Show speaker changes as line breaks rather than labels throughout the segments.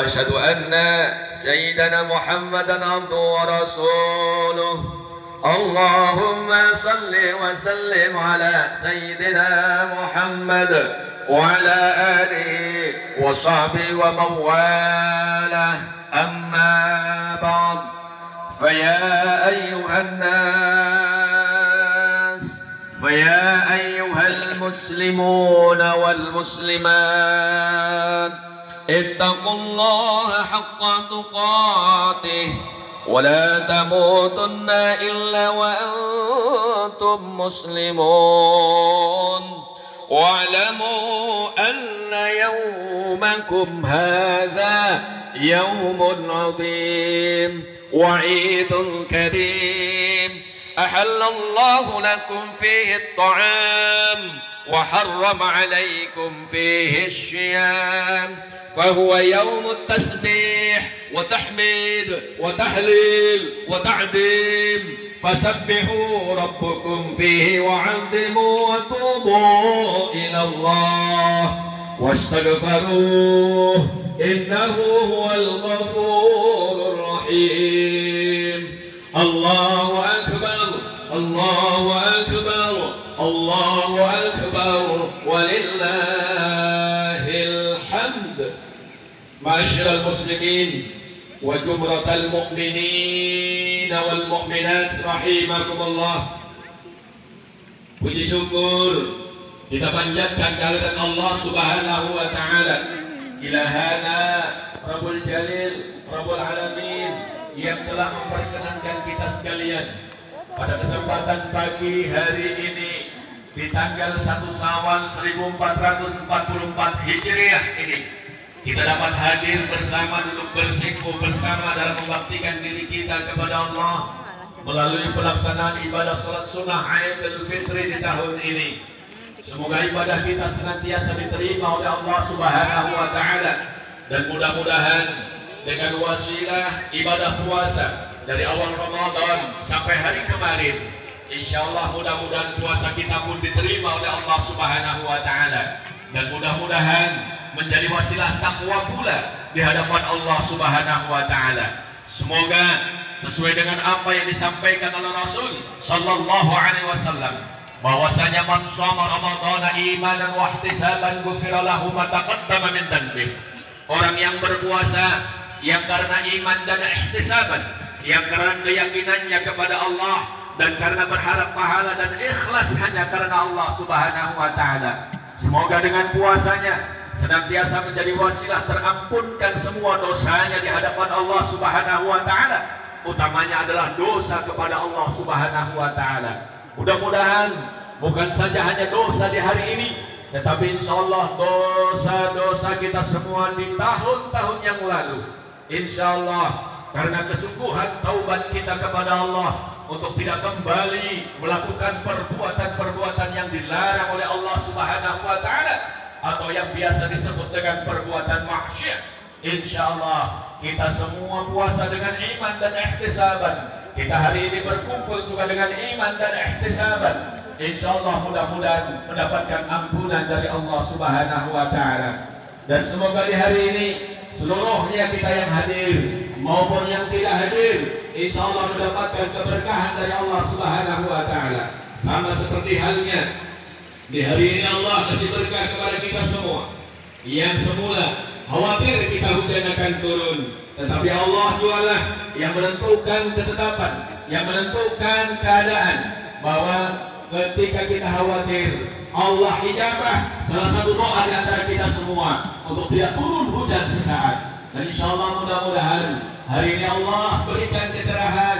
وأشهد أن سيدنا محمدا عبده ورسوله. اللهم صل وسلم على سيدنا محمد وعلى آله وصحبه ومن والاه. أما بعد، فيا أيها المسلمون والمسلمات، اتقوا الله حق تقاته ولا تموتن إلا وأنتم مسلمون. واعلموا أن يومكم هذا يوم عظيم وعيد كريم، أحل الله لكم فيه الطعام وحرم عليكم فيه الصيام، فهو يوم التسبيح وتحميد وتهليل وتعظيم، فسبحوا ربكم فيه وعظموا وتوبوا إلى الله واستغفروه إنه هو الغفور الرحيم. الله أكبر الله أكبر الله أكبر ولله الحمد. معاشر المسلمين وجمرة المؤمنين والمؤminat rahimakumullah, puji syukur kita panjatkan kehadirat Allah Subhanahu wa taala, Ilahana Rabbul Jalil Rabbul Alamin, yang telah memperkenankan kita sekalian pada kesempatan pagi hari ini di tanggal 1 Syawal 1444 Hijriah ini kita dapat hadir bersama, duduk bersikup bersama dalam membaktikan diri kita kepada Allah melalui pelaksanaan ibadah salat sunnah Idul Fitri di tahun ini. Semoga ibadah kita senantiasa diterima oleh Allah Subhanahu wa taala, dan mudah-mudahan dengan wasilah ibadah puasa dari awal Ramadan sampai hari kemarin, insyaallah mudah-mudahan puasa kita pun diterima oleh Allah Subhanahu wa taala, dan mudah-mudahan menjadi wasilah takwa pula di hadapan Allah Subhanahu wa taala. Semoga sesuai dengan apa yang disampaikan oleh Rasul sallallahu alaihi wasallam, bahwasanya man shoma ramadhana imanan wa ihtisaban ghufira lahu ma taqaddama min dhanbi. Orang yang berpuasa yang karena iman dan ihtisaban, yang karena keyakinannya kepada Allah dan karena berharap pahala dan ikhlas hanya karena Allah Subhanahu wa taala, semoga dengan puasanya senantiasa menjadi wasilah terampunkan semua dosanya di hadapan Allah Subhanahu wa taala, utamanya adalah dosa kepada Allah Subhanahu wa taala. Mudah-mudahan bukan saja hanya dosa di hari ini, tetapi insyaallah dosa-dosa kita semua di tahun-tahun yang lalu, insyaallah karena kesungguhan taubat kita kepada Allah untuk tidak kembali melakukan perbuatan-perbuatan yang dilarang oleh Allah Subhanahu wa taala atau yang biasa disebut dengan perbuatan maksiat. Insyaallah kita semua puasa dengan iman dan ihtisaban. Kita hari ini berkumpul juga dengan iman dan ihtisaban. Insyaallah mudah-mudahan mendapatkan ampunan dari Allah Subhanahu wa taala. Dan semoga di hari ini seluruhnya kita yang hadir maupun yang tidak hadir, insyaallah mendapatkan keberkahan dari Allah Subhanahu wa taala. Sama seperti halnya di hari ini Allah kasih berkah kepada kita semua. Yang semula khawatir kita hujan akan turun, tetapi Allah jualah yang menentukan ketetapan, yang menentukan keadaan, bahwa ketika kita khawatir, Allah ijabah salah satu doa di antara kita semua untuk tidak turun hujan sesaat. Dan insyaallah mudah-mudahan hari ini Allah berikan kecerahan,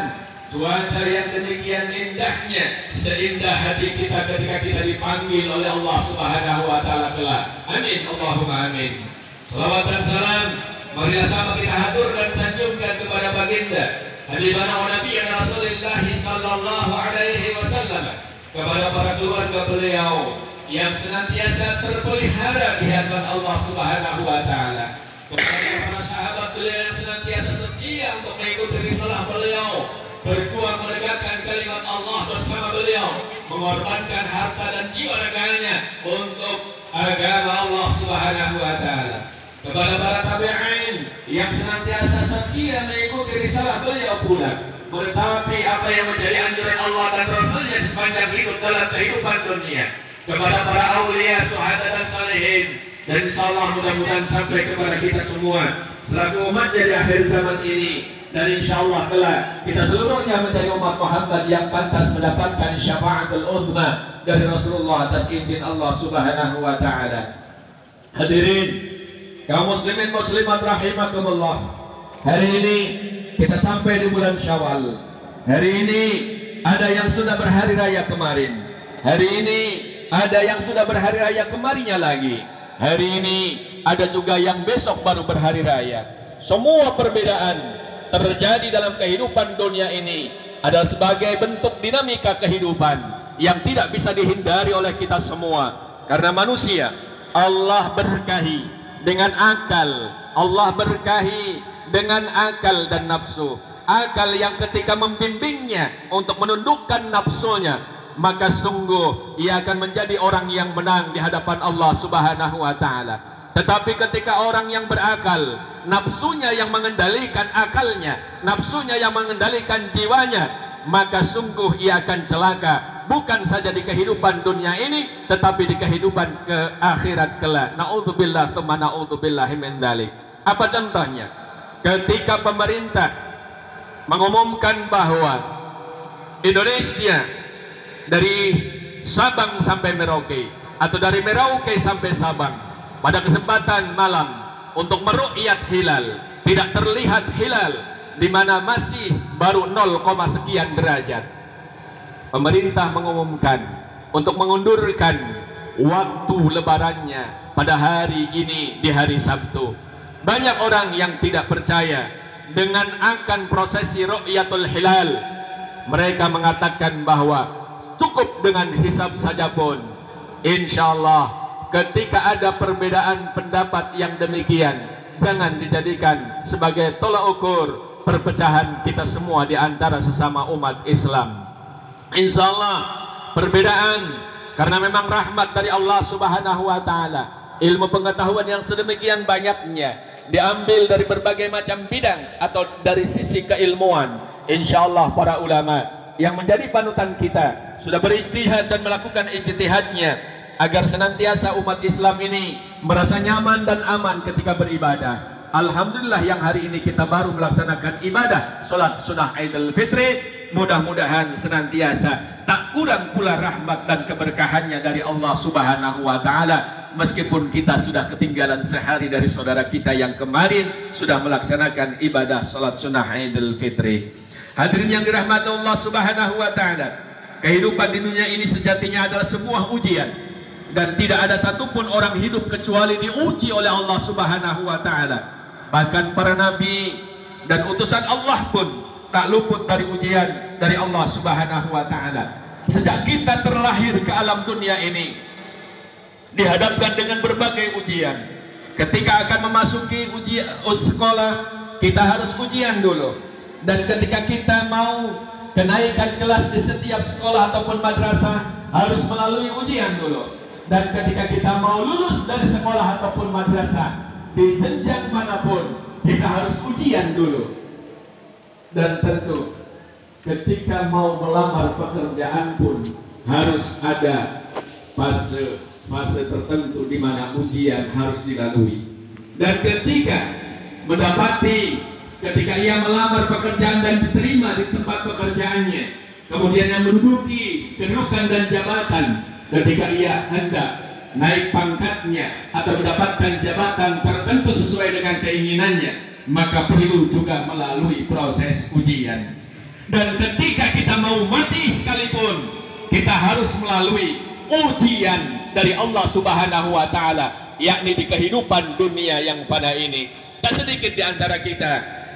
cuaca yang demikian indahnya, seindah hati kita ketika kita dipanggil oleh Allah Subhanahu wa taala kelak. Amin Allahumma amin. Salawat dan salam marilah sama kita hatur dan sanjungkan kepada baginda Habibana wa Nabiyana Rasulullah sallallahu alaihi wasallam, kepada para keluarga beliau yang senantiasa terpelihara di hadapan Allah Subhanahu wa taala, kepada para sahabat beliau yang senantiasa setia untuk mengikuti risalah beliau, berjuang menegakkan kalimat Allah bersama beliau, mengorbankan harta dan jiwa raganya untuk agama Allah Subhanahu wa taala, kepada para tabi'in yang senantiasa setia mengikuti risalah beliau pula, tetapi apa yang menjadi anjuran Allah dan Rasulnya di sepanjang hidup dalam kehidupan dunia kepada para aulia, syuhada dan salihin, dan insyaallah mudah-mudahan sampai kepada kita semua selaku umatnya di akhir zaman ini, dan insyaallah kelak kita seluruhnya menjadi umat Muhammad yang pantas mendapatkan syafaatul uzma dari Rasulullah atas izin Allah Subhanahu wa taala. Hadirin kaum muslimin muslimat rahimakumullah, hari ini kita sampai di bulan Syawal. Hari ini ada yang sudah berhari raya kemarin, hari ini ada yang sudah berhari raya kemarinnya lagi, hari ini ada juga yang besok baru berhari raya. Semua perbedaan terjadi dalam kehidupan dunia ini adalah sebagai bentuk dinamika kehidupan yang tidak bisa dihindari oleh kita semua. Karena manusia Allah berkahi dengan akal, Allah berkahi dengan akal dan nafsu. Akal yang ketika membimbingnya untuk menundukkan nafsunya, maka sungguh ia akan menjadi orang yang menang di hadapan Allah Subhanahu wa taala. Tetapi ketika orang yang berakal, nafsunya yang mengendalikan akalnya, nafsunya yang mengendalikan jiwanya, maka sungguh ia akan celaka, bukan saja di kehidupan dunia ini, tetapi di kehidupan ke akhirat kelak. Na'udzubillah tsumma na'udzubillahi min dzalik. Apa contohnya? Ketika pemerintah mengumumkan bahwa Indonesia dari Sabang sampai Merauke atau dari Merauke sampai Sabang pada kesempatan malam untuk meru'yat hilal, tidak terlihat hilal di mana masih baru 0, sekian derajat. Pemerintah mengumumkan untuk mengundurkan waktu lebarannya pada hari ini di hari Sabtu. Banyak orang yang tidak percaya dengan akan prosesi ru'yatul hilal. Mereka mengatakan bahwa cukup dengan hisab saja pun, insyaallah ketika ada perbedaan pendapat yang demikian, jangan dijadikan sebagai tolak ukur perpecahan kita semua di antara sesama umat Islam. Insyaallah perbedaan karena memang rahmat dari Allah Subhanahu wa taala. Ilmu pengetahuan yang sedemikian banyaknya diambil dari berbagai macam bidang atau dari sisi keilmuan. Insyaallah para ulama yang menjadi panutan kita sudah berijtihad dan melakukan ijtihadnya agar senantiasa umat Islam ini merasa nyaman dan aman ketika beribadah. Alhamdulillah yang hari ini kita baru melaksanakan ibadah salat sunnah Idul Fitri. Mudah-mudahan senantiasa tak kurang pula rahmat dan keberkahannya dari Allah Subhanahu wa taala, meskipun kita sudah ketinggalan sehari dari saudara kita yang kemarin sudah melaksanakan ibadah salat sunnah Idul Fitri. Hadirin yang dirahmati Allah Subhanahu wa taala, kehidupan di dunia ini sejatinya adalah sebuah ujian, dan tidak ada satupun orang hidup kecuali diuji oleh Allah Subhanahu wa taala. Bahkan para nabi dan utusan Allah pun tak luput dari ujian dari Allah Subhanahu wa taala. Sejak kita terlahir ke alam dunia ini dihadapkan dengan berbagai ujian. Ketika akan memasuki sekolah, kita harus ujian dulu. Dan ketika kita mau kenaikan kelas di setiap sekolah ataupun madrasah, harus melalui ujian dulu. Dan ketika kita mau lulus dari sekolah ataupun madrasah di jenjang manapun, kita harus ujian dulu. Dan tentu ketika mau melamar pekerjaan pun harus ada fase tertentu di mana ujian harus dilalui. Dan ketika ia melamar pekerjaan dan diterima di tempat pekerjaannya, kemudian yang menduduki kedudukan dan jabatan, ketika ia hendak naik pangkatnya atau mendapatkan jabatan tertentu sesuai dengan keinginannya, maka perlu juga melalui proses ujian. Dan ketika kita mau mati sekalipun, kita harus melalui ujian dari Allah Subhanahu wa taala, yakni di kehidupan dunia yang fana ini. Tak sedikit di antara kita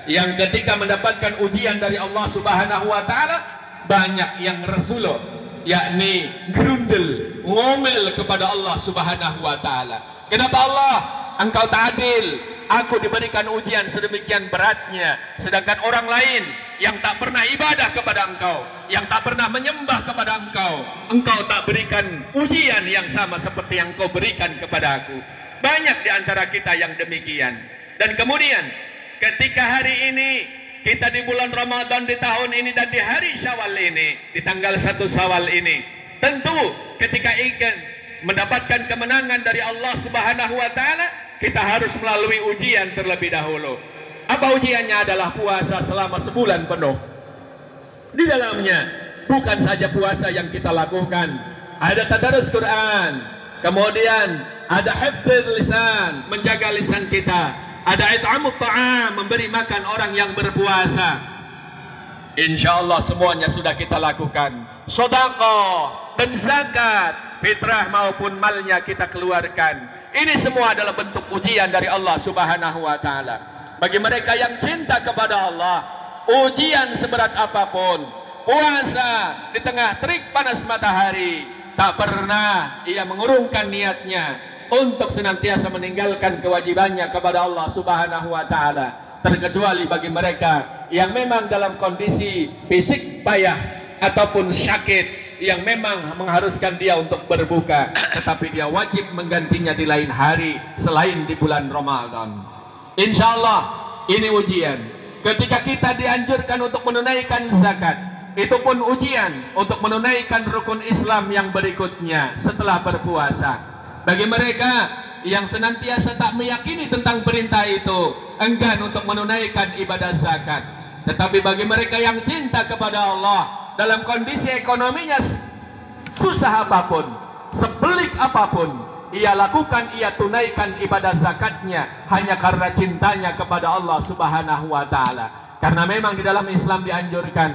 yang ketika mendapatkan ujian dari Allah Subhanahu wa taala, banyak yang resuluh, yakni gerundel, ngomel kepada Allah Subhanahu wa taala. Kenapa Allah engkau tak adil? Aku diberikan ujian sedemikian beratnya, sedangkan orang lain yang tak pernah ibadah kepada engkau, yang tak pernah menyembah kepada engkau, engkau tak berikan ujian yang sama seperti yang kau berikan kepada aku. Banyak di antara kita yang demikian. Dan kemudian
ketika hari ini kita di bulan Ramadan di tahun ini dan di hari Syawal ini, di tanggal 1 Syawal ini, tentu ketika ingin mendapatkan kemenangan dari Allah Subhanahu wa taala, kita harus melalui ujian terlebih dahulu. Apa ujiannya? Adalah puasa selama sebulan penuh. Di dalamnya bukan saja puasa yang kita lakukan, ada tadarus Quran, kemudian ada hifdzul lisan, menjaga lisan kita, ada it'amut ta'am, memberi makan orang yang berpuasa. Insya Allah semuanya sudah kita lakukan. Sedekah dan zakat, fitrah maupun malnya kita keluarkan. Ini semua adalah bentuk ujian dari Allah Subhanahu wa taala. Bagi mereka yang cinta kepada Allah, ujian seberat apapun, puasa di tengah terik panas matahari, tak pernah ia mengurungkan niatnya untuk senantiasa meninggalkan kewajibannya kepada Allah Subhanahu wa taala. Terkecuali bagi mereka yang memang dalam kondisi fisik payah ataupun sakit yang memang mengharuskan dia untuk berbuka, tetapi dia wajib menggantinya di lain hari selain di bulan Ramadan. Insya Allah ini ujian. Ketika kita dianjurkan untuk menunaikan zakat, itu pun ujian untuk menunaikan rukun Islam yang berikutnya setelah berpuasa. Bagi mereka yang senantiasa tak meyakini tentang perintah itu, enggan untuk menunaikan ibadah zakat. Tetapi bagi mereka yang cinta kepada Allah, dalam kondisi ekonominya susah apapun, sepelik apapun, ia lakukan, ia tunaikan ibadah zakatnya hanya karena cintanya kepada Allah Subhanahu wa taala. Karena memang di dalam Islam dianjurkan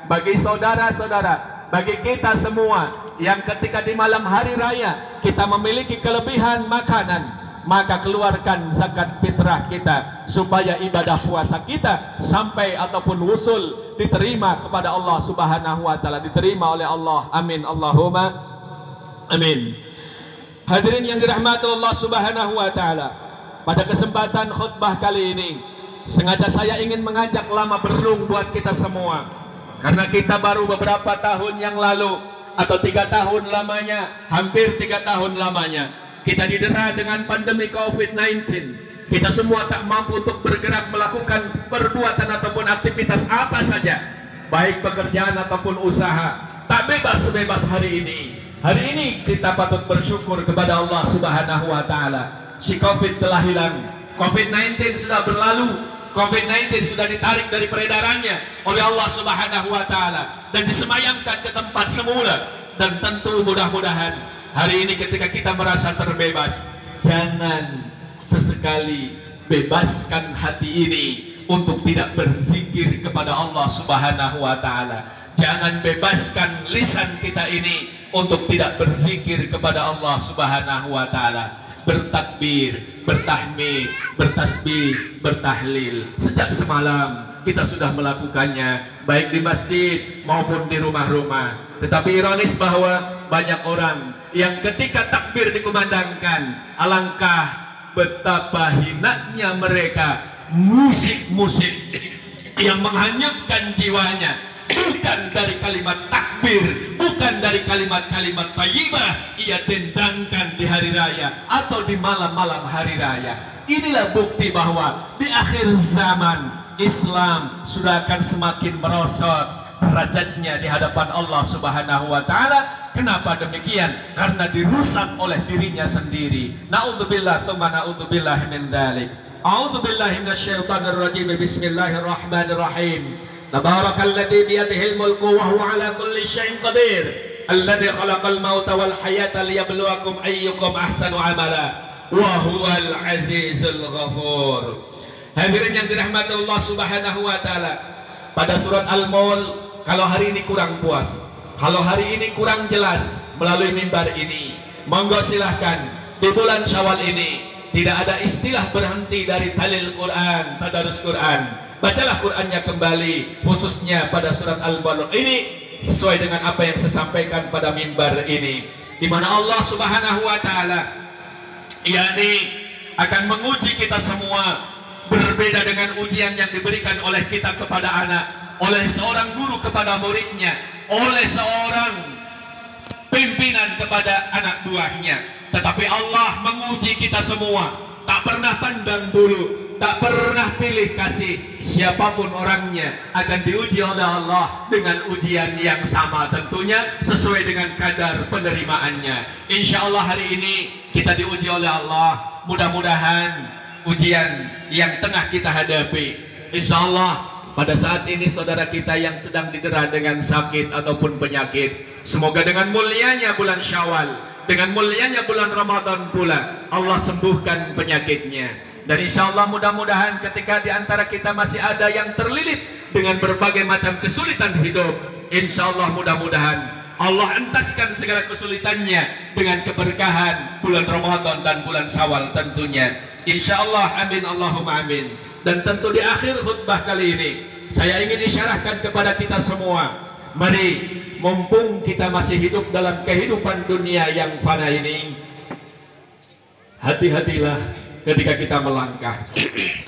bagi saudara-saudara, bagi kita semua yang ketika di malam hari raya kita memiliki kelebihan makanan, maka keluarkan zakat fitrah kita supaya ibadah puasa kita sampai ataupun wusul diterima kepada Allah Subhanahu wa taala, diterima oleh Allah. Amin Allahumma amin. Hadirin yang dirahmati Allah Subhanahu wa taala, pada kesempatan khutbah kali ini sengaja saya ingin mengajak lama berung buat kita semua, karena kita baru beberapa tahun yang lalu atau 3 tahun lamanya, hampir 3 tahun lamanya, kita didera dengan pandemi COVID-19. Kita semua tak mampu untuk bergerak melakukan perbuatan ataupun aktivitas apa saja, baik pekerjaan ataupun usaha. Tak bebas-bebas hari ini. Hari ini kita patut bersyukur kepada Allah Subhanahu wa taala. Si COVID telah hilang. COVID-19 sudah berlalu. COVID-19 sudah ditarik dari peredarannya oleh Allah Subhanahu wa taala dan disemayamkan ke tempat semula. Dan tentu mudah-mudahan hari ini ketika kita merasa terbebas, jangan sesekali bebaskan hati ini untuk tidak berzikir kepada Allah Subhanahu wa taala. Jangan bebaskan lisan kita ini untuk tidak berzikir kepada Allah Subhanahu wa taala. Bertakbir, bertahmid, bertasbih, bertahlil. Sejak semalam kita sudah melakukannya, baik di masjid maupun di rumah-rumah. Tetapi ironis bahwa banyak orang yang ketika takbir dikumandangkan, alangkah betapa hinanya mereka musik-musik yang menghanyutkan jiwanya, bukan dari kalimat takbir, bukan dari kalimat-kalimat thayyibah ia dendangkan di hari raya atau di malam-malam hari raya. Inilah bukti bahwa di akhir zaman Islam sudah akan semakin merosot derajatnya di hadapan Allah Subhanahu wa taala. Kenapa demikian? Karena dirusak oleh dirinya sendiri. Na'udzubillah tsumma na'udzubillah min dzalik. A'udzubillahi minasyaitonir rajim. Bismillahirrahmanirrahim. Tabarakalladzi biyadihil mulku wa huwa 'ala kulli syai'in qadir. Alladzi khalaqal mauta wal hayata liyabluwakum ayyukum ahsanu 'amala wa huwal 'azizul ghafur. Hadirin yang dirahmati Allah Subhanahu wa taala, pada surat Al-Mulk, kalau hari ini kurang puas, kalau hari ini kurang jelas melalui mimbar ini, monggo silahkan di bulan Syawal ini tidak ada istilah berhenti dari talil Quran, tadarus Quran. Bacalah Qurannya kembali, khususnya pada surat Al-Mulk ini, sesuai dengan apa yang saya sampaikan pada mimbar ini, di mana Allah Subhanahu wa taala yakni akan menguji kita semua. Berbeda dengan ujian yang diberikan oleh kita kepada anak, oleh seorang guru kepada muridnya, oleh seorang pimpinan kepada anak buahnya. Tetapi Allah menguji kita semua, tak pernah pandang bulu, tak pernah pilih kasih. Siapapun orangnya akan diuji oleh Allah dengan ujian yang sama tentunya, sesuai dengan kadar penerimaannya. Insya Allah hari ini kita diuji oleh Allah. Mudah-mudahan ujian yang tengah kita hadapi, insya Allah pada saat ini saudara kita yang sedang didera dengan sakit ataupun penyakit, semoga dengan mulianya bulan Syawal, dengan mulianya bulan Ramadan pula, Allah sembuhkan penyakitnya. Dan insya Allah mudah-mudahan ketika di antara kita masih ada yang terlilit dengan berbagai macam kesulitan hidup, insya Allah mudah-mudahan Allah entaskan segala kesulitannya dengan keberkahan bulan Ramadan dan bulan Syawal tentunya. Insya Allah, amin Allahumma amin. Dan tentu di akhir khutbah kali ini saya ingin isyarahkan kepada kita semua, mari mumpung kita masih hidup dalam kehidupan dunia yang fana ini, hati-hatilah ketika kita melangkah,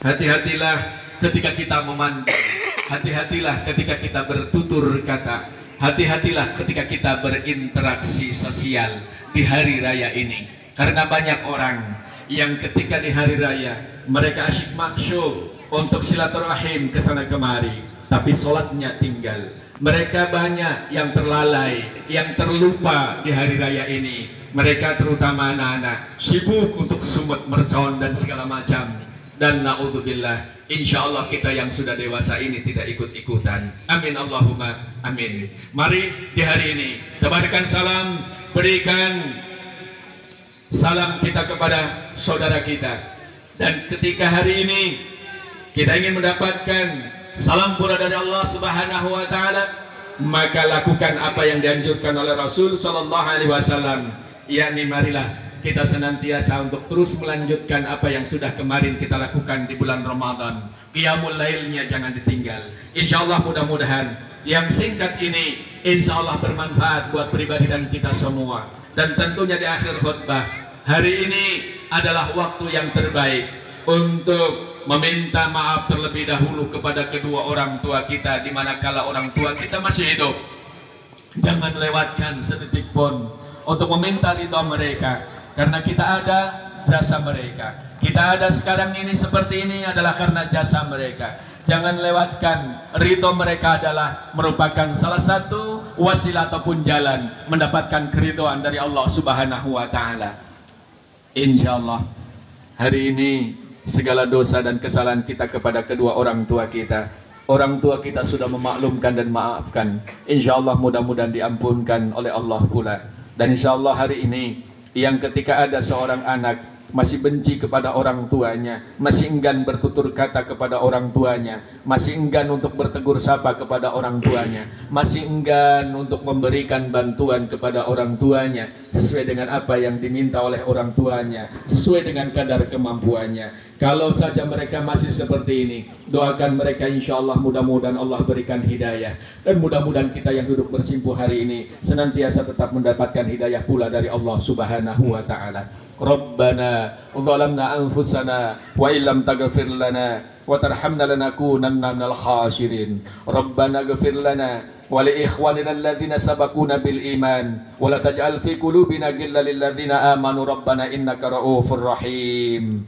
hati-hatilah ketika kita memandang, hati-hatilah ketika kita bertutur kata, hati-hatilah ketika kita berinteraksi sosial di hari raya ini. Karena banyak orang yang ketika di hari raya mereka asyik maksud untuk silaturahim kesana kemari, tapi sholatnya tinggal. Mereka banyak yang terlalai, yang terlupa di hari raya ini. Mereka terutama anak-anak sibuk untuk sumut mercon dan segala macam. Dan na'udzubillah, insya Allah kita yang sudah dewasa ini tidak ikut-ikutan. Amin Allahumma amin. Mari di hari ini tebarkan salam, berikan salam kita kepada saudara kita. Dan ketika hari ini kita ingin mendapatkan salam pula dari Allah Subhanahu wa taala, maka lakukan apa yang dianjurkan oleh Rasul sallallahu alaihi wasallam, yakni marilah kita senantiasa untuk terus melanjutkan apa yang sudah kemarin kita lakukan di bulan Ramadan. Qiyamul lailnya jangan ditinggal. Insyaallah mudah-mudahan yang singkat ini insyaallah bermanfaat buat pribadi dan kita semua. Dan tentunya di akhir khutbah hari ini adalah waktu yang terbaik untuk meminta maaf terlebih dahulu kepada kedua orang tua kita di manakala orang tua kita masih hidup. Jangan lewatkan sedetik pun untuk meminta ridha mereka, karena kita ada jasa mereka. Kita ada sekarang ini seperti ini adalah karena jasa mereka. Jangan lewatkan, ridha mereka adalah merupakan salah satu wasilah ataupun jalan mendapatkan keridhaan dari Allah Subhanahu wa taala. Insyaallah hari ini segala dosa dan kesalahan kita kepada kedua orang tua kita, orang tua kita sudah memaklumkan dan maafkan. Insyaallah mudah-mudahan diampunkan oleh Allah pula. Dan insya Allah hari ini yang ketika ada seorang anak masih benci kepada orang tuanya, masih enggan bertutur kata kepada orang tuanya, masih enggan untuk bertegur sapa kepada orang tuanya, masih enggan untuk memberikan bantuan kepada orang tuanya sesuai dengan apa yang diminta oleh orang tuanya, sesuai dengan kadar kemampuannya. Kalau saja mereka masih seperti ini, doakan mereka insya Allah mudah-mudahan Allah berikan hidayah. Dan mudah-mudahan kita yang duduk bersimpuh hari ini senantiasa tetap mendapatkan hidayah pula dari Allah Subhanahu wa ta'ala. Rabbana zalamna anfusana wa illam taghfir lana wa tarhamna lanakunanna minal khasirin. Rabbana ighfir lana wa li ikhwanina alladhina sabaquna bil iman wa la taj'al fi qulubina ghillan lil ladzina amanu rabbana innaka ra'ufur rahim.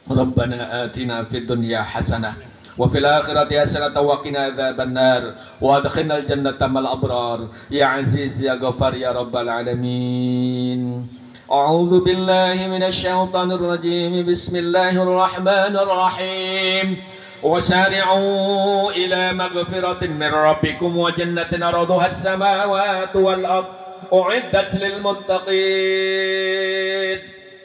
Rabbana atina fid dunya hasanah wa fil akhirati hasanatan wa qina adzabannar wa adkhilnal jannata mal abrar ya aziz ya ghafar ya rabbal alamin. A'udzu billahi minasy syaithanir rajim. Bismillahirrahmanirrahim. Wasari'u ila maghfiratin min rabbikum wa jannatin 'arduha as-samawati wal ardh u'iddat lil muttaqin.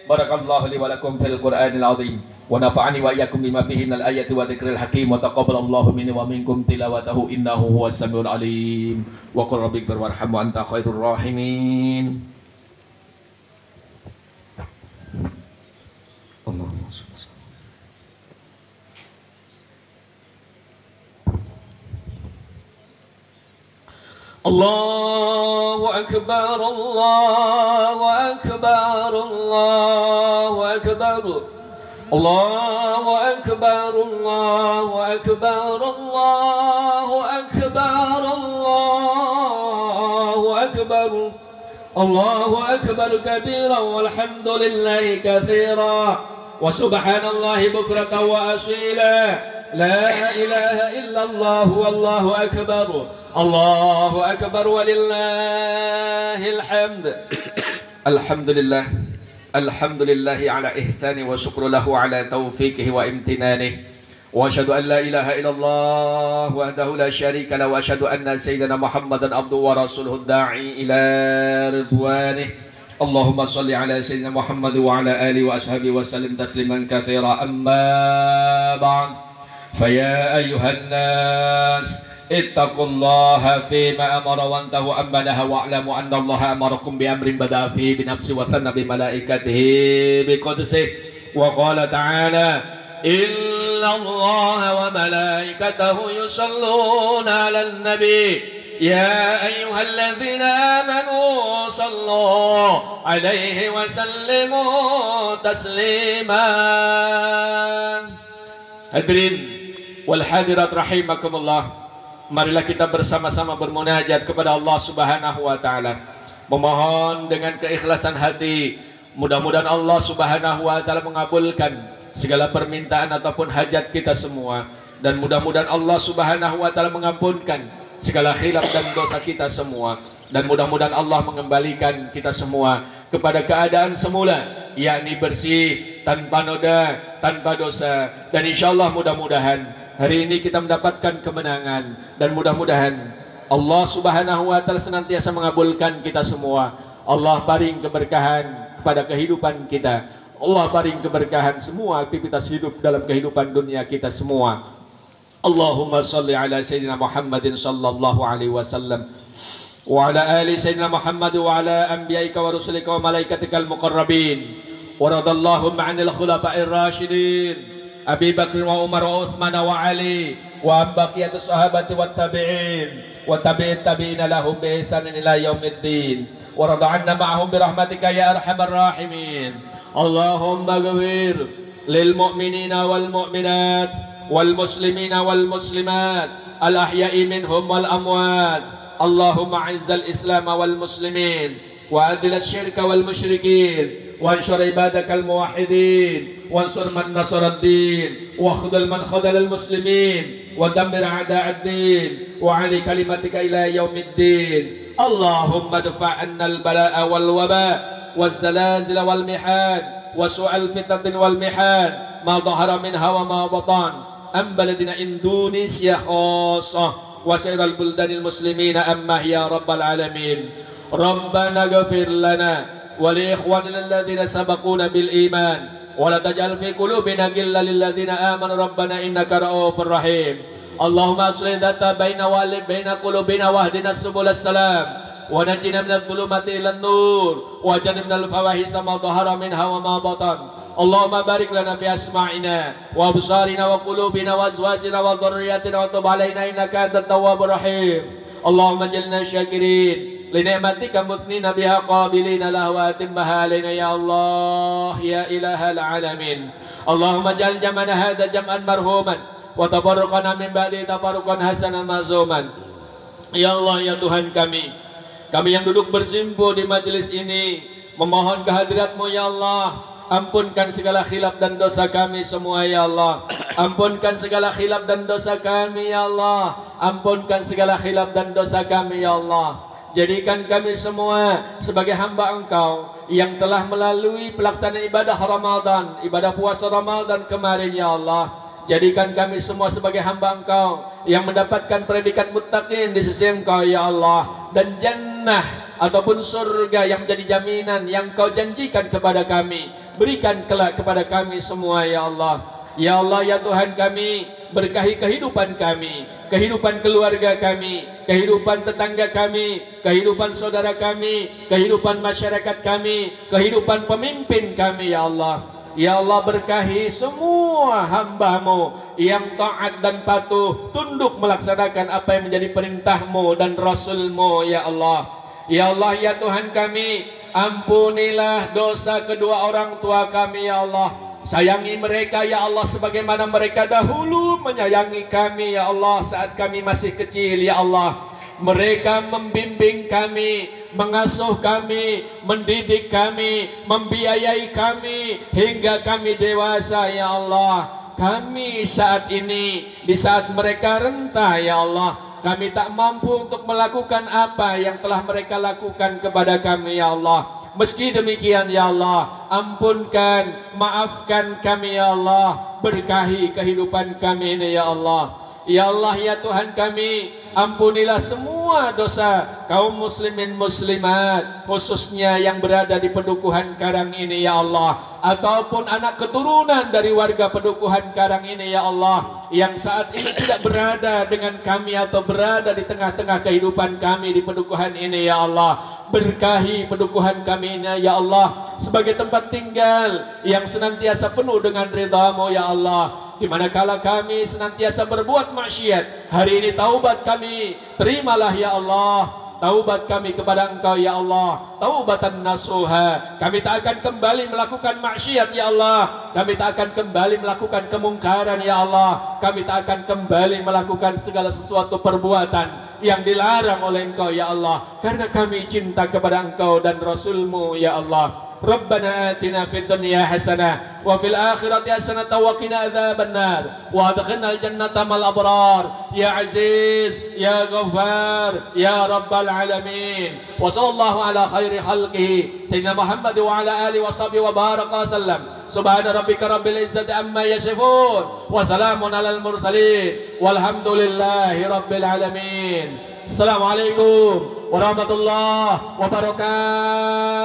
Barakallahu li wa lakum fil Qur'anil 'azim wa nafa'ani wa iyyakum bima fihi minal ayati wa dzikril hakim wa taqabbalallahu minni wa minkum tilawatahu innahu huwas samiul 'alim. Wa qur rabbighfir warham wa anta khairur rahimin. Allahumma shalli. Allahu akbar, Allahu akbar, Allahu akbar, Allahu akbar, Allahu akbar, Allahu akbar, Allahu akbar, Allahu akbar kabira walhamdulillahi katsira
wa subhanallahi bukratan wa asila. La ilaha illallah wallahu akbar. Allahu akbar walillahil hamd. Alhamdulillah. Alhamdulillahi ala ihsani wa syukru lahu ala taufiqihi wa imtinanihi. Wa asyhadu an la ilaha illallah wahdahu la syarika lahu wa asyhadu anna sayyidina Muhammadan abduhu wa rasuluhu da'i ila ridwanih. Allahumma salli ala sayyidina Muhammad wa ala alihi wa ashabihi wa sallim tasliman katsira. Amma ba'd. Faya ayyuhan nas ittaqullaha fima amara wa antahu amma naha wa'lamu anna Allaha amarakum bi amrin bada'a fihi bi nafsi wa thanna bi malaikatihi bi qudsihi wa qala ta'ala Inna Allah wa malaikatahu yusalluna 'alan nabi ya ayyuhalladzina amanu sallu 'alaihi wa sallimu taslima. Hadirin wal hadirat rahimakumullah, marilah kita bersama-sama bermunajat kepada Allah Subhanahu wa taala, memohon dengan keikhlasan hati. Mudah-mudahan Allah Subhanahu wa taala mengabulkan segala permintaan ataupun hajat kita semua, dan mudah-mudahan Allah Subhanahu wa taala mengampunkan segala khilaf dan dosa kita semua, dan mudah-mudahan Allah mengembalikan kita semua kepada keadaan semula, yakni bersih, tanpa noda, tanpa dosa. Dan insyaallah mudah-mudahan hari ini kita mendapatkan kemenangan, dan mudah-mudahan Allah Subhanahu wa taala senantiasa mengabulkan kita semua. Allah paring keberkahan kepada kehidupan kita. Allah paring keberkahan semua aktivitas hidup dalam kehidupan dunia kita semua. Allahumma salli ala sayyidina Muhammadin sallallahu alaihi wasallam wa ala ali sayyidina Muhammad wa ala anbiya'ika wa rusulika wa malaikatikal muqarrabin wa radallahu ma'anil khulafa'ir rasyidin Abi Bakr wa Umar wa Uthman wa Ali wa baqiyatus sahabati wat tabi'in wa tabi'it tabi'ina lahum bi ihsanin ila yaumiddin wa rada'anna ma'ahum bi rahmatika ya arhamar rahimin. Allahumma ghfir lil mu'minina wal mu'minat wal muslimina wal muslimat al ahya'i minhum wal amwat. Allahumma izzal islam wal muslimin wa adil asyirka wal musyrikin wa anshur ibadakal muwahhidin wa ansur man nasara ad-din wa khudhal man khadhal al muslimin wa dammir a'da' ad-din wa 'ali kalimatika ila yaumiddin. Allahumma dfa' 'anna al bala'a wal waba' والزلازل والمحان وسوء الفتن والمحان ما ظهر منها وما بطن أم بلدنا إندونيسيا خاصة وسائر البلدان المسلمين أما يا رب العالمين. ربنا اغفر لنا ولإخواننا الذين سبقونا بالإيمان ولا تجعل في قلوبنا غلا للذين آمنوا ربنا إنك رؤوف رحيم. اللهم أصلح ذات بين قلوبنا واهدنا سبل السلام ونجنا من الظلمات إلى النور وجنبنا الفواحش ما ظهر منها وما بطن. اللهم بارك لنا في أسماعنا وأبصارنا وقلوبنا وأزواجنا وذرياتنا وتب علينا إنك أنت التواب الرحيم. اللهم اجعلنا شاكرين لنعمتك مثنين بها قابلين له وأتمها علينا يا الله يا إله العالمين. اللهم اجعل جمعنا هذا جمعا مرحوما وتفرقنا من بعده تفرقا حسنا معصوما. Ya Allah ya Tuhan kami yang duduk bersimpuh di majelis ini memohon kehadirat-Mu ya Allah. Ampunkan segala khilaf dan dosa kami semua ya Allah. Ampunkan segala khilaf dan dosa kami ya Allah. Ampunkan segala khilaf dan dosa kami ya Allah. Jadikan kami semua sebagai hamba Engkau yang telah melalui pelaksanaan ibadah Ramadan, ibadah puasa Ramadan kemarin ya Allah. Jadikan kami semua sebagai hamba Engkau yang mendapatkan predikat muttaqin di sisi Engkau ya Allah, dan jannah ataupun surga yang menjadi jaminan yang Kau janjikan kepada kami, berikan kelak kepada kami semua ya Allah. Ya Allah ya Tuhan kami, berkahi kehidupan kami, kehidupan keluarga kami, kehidupan tetangga kami, kehidupan saudara kami, kehidupan masyarakat kami, kehidupan pemimpin kami ya Allah. Ya Allah berkahi semua hamba-Mu yang taat dan patuh, tunduk melaksanakan apa yang menjadi perintah-Mu dan Rasul-Mu ya Allah. Ya Allah ya Tuhan kami, ampunilah dosa kedua orang tua kami ya Allah. Sayangi mereka ya Allah sebagaimana mereka dahulu menyayangi kami ya Allah saat kami masih kecil ya Allah. Mereka membimbing kami,
mengasuh kami, mendidik kami, membiayai kami hingga kami dewasa ya Allah. Kami saat ini, di saat mereka renta ya Allah, kami tak mampu untuk melakukan apa yang telah mereka lakukan kepada kami ya Allah. Meski demikian ya Allah, ampunkan, maafkan kami ya Allah, berkahi kehidupan kami ini ya Allah. Ya Allah ya Tuhan kami, ampunilah semua dosa kaum muslimin muslimat, khususnya yang berada di Pedukuhan Karang ini ya Allah, ataupun anak keturunan dari warga Pedukuhan Karang ini ya Allah, yang saat ini tidak berada dengan kami atau berada di tengah-tengah kehidupan kami di Pedukuhan ini ya Allah. Berkahi Pedukuhan kami ini ya Allah sebagai tempat tinggal yang senantiasa penuh dengan ridha-Mu ya Allah. Di manakala kami senantiasa berbuat maksiat, hari ini taubat kami, terimalah ya Allah. Taubat kami kepada Engkau ya Allah, taubatan nasuha. Kami tak akan kembali melakukan maksiat ya Allah. Kami tak akan kembali melakukan kemungkaran ya Allah. Kami tak akan kembali melakukan segala sesuatu perbuatan yang dilarang oleh Engkau ya Allah, karena kami cinta kepada Engkau dan Rasul-Mu ya Allah. Rabbana atina fid dunya hasanah wa fil akhirati hasanah wa qina adzabannar wa adkhilnal jannata mal abrar ya aziz ya ghaffar ya rabbal alamin. Wa sallallahu ala khairi khalqihi sayyidina Muhammad wa ala alihi wa sahbihi wa baraka sallam. Subhana rabbika rabbil izzati amma yasifun wa salamun alal mursalin walhamdulillahi rabbil alamin. Assalamualaikum warahmatullahi wabarakatuh.